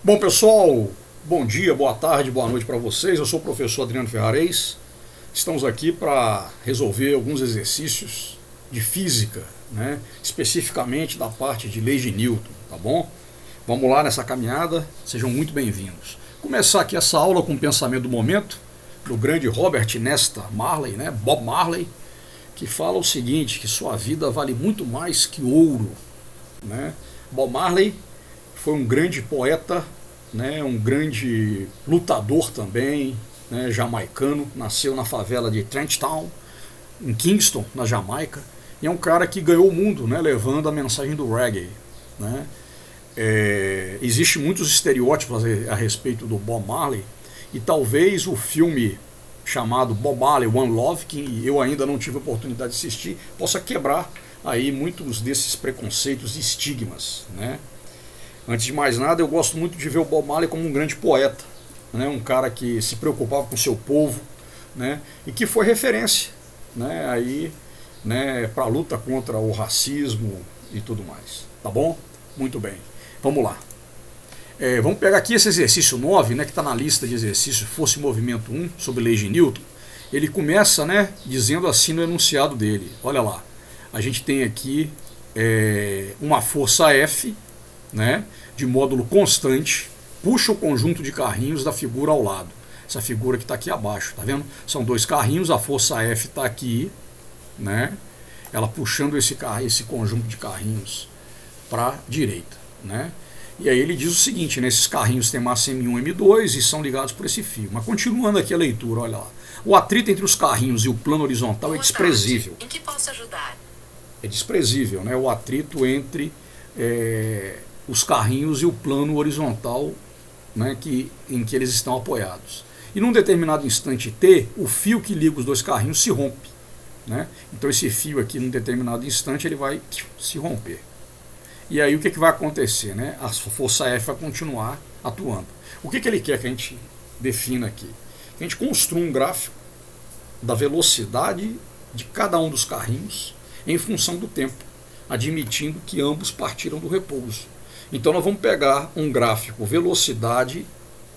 Bom, pessoal, bom dia, boa tarde, boa noite para vocês. Eu sou o professor Adriano Ferrarez. Estamos aqui para resolver alguns exercícios de física, né? Especificamente da parte de leis de Newton, tá bom? Vamos lá nessa caminhada, sejam muito bem-vindos. Começar aqui essa aula com o pensamento do momento do grande Robert Nesta Marley, né? Bob Marley, que fala o seguinte, que sua vida vale muito mais que ouro, né? Bob Marley foi um grande poeta, né, um grande lutador também, né, jamaicano, nasceu na favela de Trenchtown, em Kingston, na Jamaica, e é um cara que ganhou o mundo, né, levando a mensagem do reggae. Né. Existem muitos estereótipos a respeito do Bob Marley, e talvez o filme chamado Bob Marley One Love, que eu ainda não tive a oportunidade de assistir, possa quebrar aí muitos desses preconceitos e estigmas, né. Antes de mais nada, eu gosto muito de ver o Bob Marley como um grande poeta, né? Um cara que se preocupava com o seu povo, né? E que foi referência, né? Aí, né? Para a luta contra o racismo e tudo mais. Tá bom? Muito bem. Vamos lá. Vamos pegar aqui esse exercício 9, né? Que está na lista de exercícios Força e Movimento 1, sobre leis de Newton. Ele começa, né? Dizendo assim no enunciado dele. Olha lá. A gente tem aqui uma força F, né, de módulo constante, puxa o conjunto de carrinhos da figura ao lado. Essa figura que está aqui abaixo, tá vendo? São dois carrinhos, a força F está aqui, né? Ela puxando esse conjunto de carrinhos para a direita, né? E aí ele diz o seguinte, né, esses carrinhos têm massa M1 e M2 e são ligados por esse fio. Mas continuando aqui a leitura, olha lá. O atrito entre os carrinhos e o plano horizontal é desprezível. Em que posso ajudar? É desprezível, né? O atrito entre os carrinhos e o plano horizontal, né, em que eles estão apoiados. E num determinado instante T, o fio que liga os dois carrinhos se rompe. Né? Então esse fio aqui, num determinado instante, ele vai se romper. E aí o que vai acontecer? Né? A força F vai continuar atuando. O que ele quer que a gente defina aqui? Que a gente construa um gráfico da velocidade de cada um dos carrinhos em função do tempo, admitindo que ambos partiram do repouso. Então nós vamos pegar um gráfico velocidade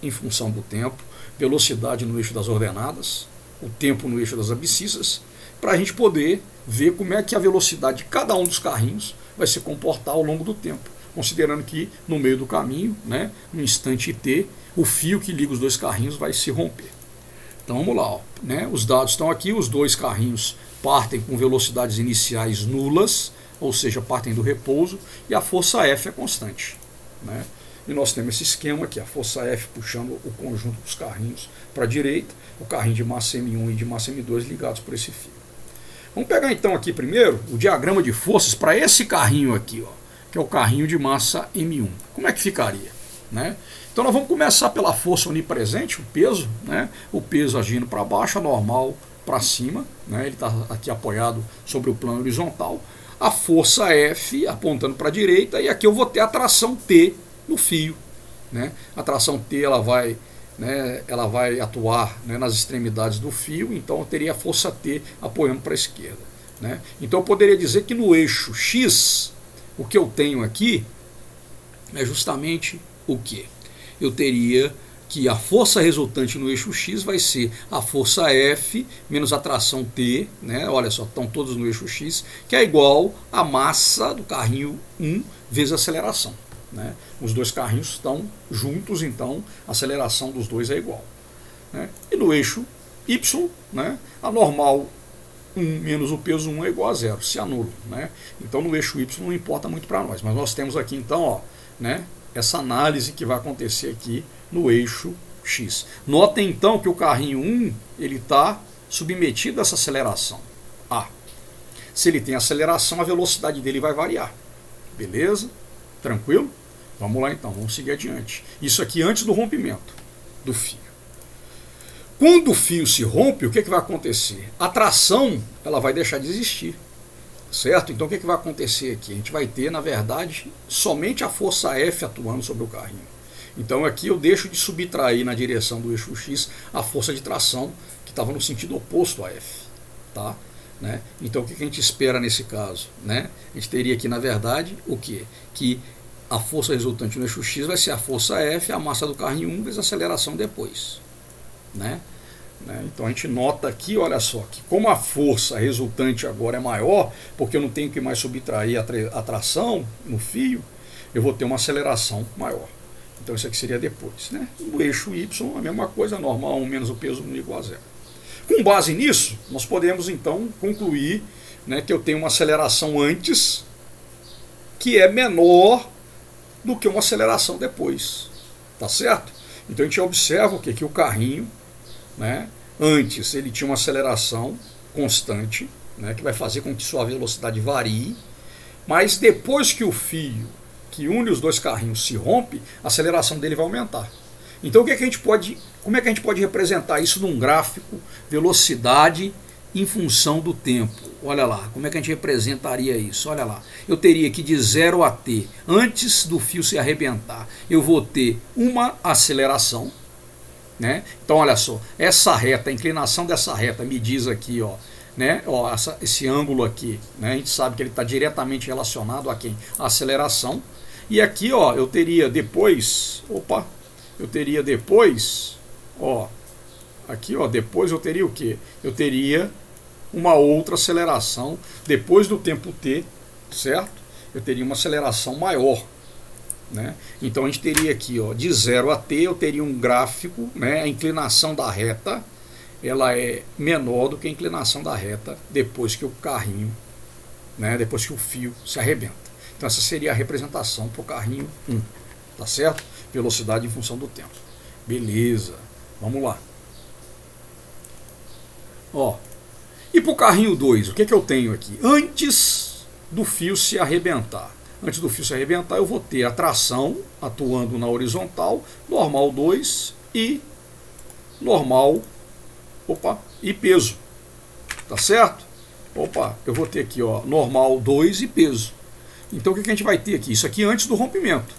em função do tempo, velocidade no eixo das ordenadas, o tempo no eixo das abscissas, para a gente poder ver como é que a velocidade de cada um dos carrinhos vai se comportar ao longo do tempo, considerando que no meio do caminho, né, no instante T, o fio que liga os dois carrinhos vai se romper. Então vamos lá, ó, né, os dados estão aqui, os dois carrinhos partem com velocidades iniciais nulas, ou seja, partem do repouso, e a força F é constante. Né? E nós temos esse esquema aqui, a força F puxando o conjunto dos carrinhos para a direita, o carrinho de massa M1 e de massa M2 ligados por esse fio. Vamos pegar então aqui primeiro o diagrama de forças para esse carrinho aqui, ó, que é o carrinho de massa M1. Como é que ficaria? Né? Então nós vamos começar pela força onipresente, o peso, né? O peso agindo para baixo, a normal para cima, né? Ele está aqui apoiado sobre o plano horizontal. A força F apontando para a direita, e aqui eu vou ter a tração T no fio. Né? A tração T ela vai atuar, né, nas extremidades do fio, então eu teria a força T apoiando para a esquerda. Né? Então eu poderia dizer que no eixo X, o que eu tenho aqui é justamente o que? Eu teria que a força resultante no eixo X vai ser a força F menos a tração T, né? Olha só, estão todos no eixo X, que é igual a massa do carrinho 1 vezes a aceleração. Né? Os dois carrinhos estão juntos, então a aceleração dos dois é igual. Né? E no eixo Y, né, a normal 1 menos o peso 1 é igual a 0, se anula. Né? Então no eixo Y não importa muito para nós, mas nós temos aqui então, ó, né, essa análise que vai acontecer aqui no eixo X. Notem então que o carrinho 1 ele está submetido a essa aceleração A. Se ele tem aceleração, a velocidade dele vai variar. Beleza? Tranquilo? Vamos lá então, vamos seguir adiante. Isso aqui antes do rompimento do fio. Quando o fio se rompe, o que vai acontecer? A tração ela vai deixar de existir. Certo? Então o que vai acontecer aqui? A gente vai ter, na verdade, somente a força F atuando sobre o carrinho. Então aqui eu deixo de subtrair na direção do eixo X a força de tração que estava no sentido oposto a F. Tá? Né? Então o que a gente espera nesse caso? Né? A gente teria aqui, na verdade, o quê? Que a força resultante no eixo X vai ser a força F, a massa do carrinho 1 vezes a aceleração depois, né? Então a gente nota aqui, olha só, que como a força resultante agora é maior, porque eu não tenho que mais subtrair a tração no fio, eu vou ter uma aceleração maior. Então isso aqui seria depois, né? O eixo Y, a mesma coisa, normal 1 menos o peso 1 igual a 0. Com base nisso, nós podemos então concluir, né, que eu tenho uma aceleração antes que é menor do que uma aceleração depois, tá certo? Então a gente observa o quê? Que o carrinho, né, antes ele tinha uma aceleração constante, né, que vai fazer com que sua velocidade varie, mas depois que o fio que une os dois carrinhos se rompe, a aceleração dele vai aumentar. Então o que é que a gente pode, como é que a gente pode representar isso num gráfico, velocidade em função do tempo? Olha lá, como é que a gente representaria isso? Olha lá, eu teria que de 0 a t, antes do fio se arrebentar, eu vou ter uma aceleração, né? Então olha só, essa reta, a inclinação dessa reta me diz aqui, ó, né? Ó, esse ângulo aqui, né? A gente sabe que ele está diretamente relacionado a quem? A aceleração. E aqui, ó, eu teria depois, ó, aqui, ó, depois eu teria o quê? Eu teria uma outra aceleração depois do tempo t, certo? Eu teria uma aceleração maior, né? Então a gente teria aqui, ó, de 0 a t, eu teria um gráfico, né? A inclinação da reta, ela é menor do que a inclinação da reta depois que o carrinho, né? Depois que o fio se arrebenta. Então essa seria a representação para o carrinho 1, tá certo? Velocidade em função do tempo. Beleza, vamos lá. Ó, e para o carrinho 2, o que eu tenho aqui? Antes do fio se arrebentar. Antes do fio se arrebentar, eu vou ter a tração atuando na horizontal, normal 2 e normal, e peso. Tá certo? Eu vou ter aqui, ó, normal 2 e peso. Então o que a gente vai ter aqui? Isso aqui antes do rompimento,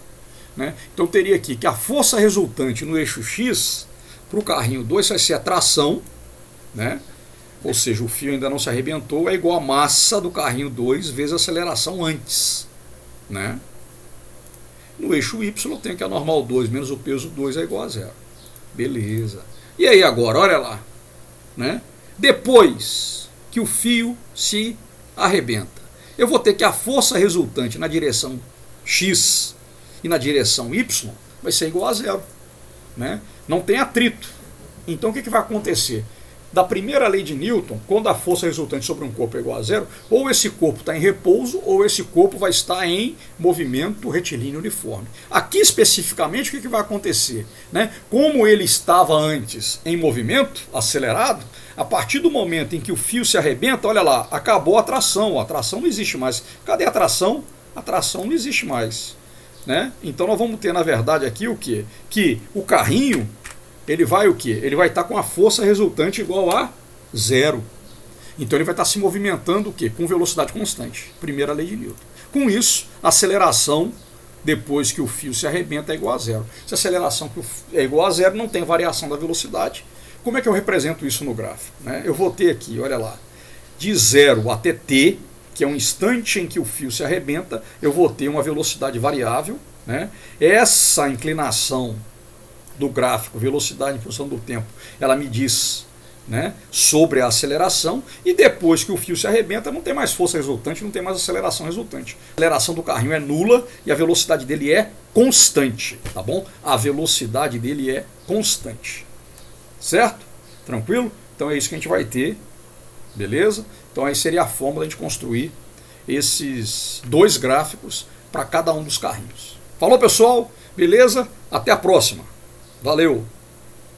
né? Então eu teria aqui que a força resultante no eixo X para o carrinho 2 vai ser a tração, né? Ou seja, o fio ainda não se arrebentou, é igual a massa do carrinho 2 vezes a aceleração antes, né? No eixo Y eu tenho que a normal 2 menos o peso 2 é igual a 0. Beleza. E aí agora, olha lá, né? Depois que o fio se arrebenta, eu vou ter que a força resultante na direção X e na direção Y vai ser igual a 0, né? Não tem atrito. Então o que vai acontecer? Da primeira lei de Newton, quando a força resultante sobre um corpo é igual a 0, ou esse corpo está em repouso, ou esse corpo vai estar em movimento retilíneo uniforme. Aqui especificamente, o que vai acontecer? Né? Como ele estava antes em movimento acelerado, a partir do momento em que o fio se arrebenta, olha lá, acabou a tração não existe mais. Cadê a tração? A tração não existe mais, né? Então nós vamos ter, na verdade, aqui o quê? Que o carrinho, ele vai o quê? Ele vai estar com a força resultante igual a 0. Então ele vai estar se movimentando o quê? Com velocidade constante. Primeira lei de Newton. Com isso, a aceleração depois que o fio se arrebenta é igual a 0. Se a aceleração é igual a 0, não tem variação da velocidade. Como é que eu represento isso no gráfico? Né? Eu vou ter aqui, olha lá, de 0 até t, que é um instante em que o fio se arrebenta, eu vou ter uma velocidade variável, né? Essa inclinação do gráfico, velocidade em função do tempo, ela me diz, né, sobre a aceleração, e depois que o fio se arrebenta, não tem mais força resultante, não tem mais aceleração resultante. A aceleração do carrinho é nula e a velocidade dele é constante, tá bom? A velocidade dele é constante, certo? Tranquilo? Então é isso que a gente vai ter, beleza? Então aí seria a fórmula de a gente construir esses dois gráficos para cada um dos carrinhos. Falou, pessoal? Beleza? Até a próxima. Valeu!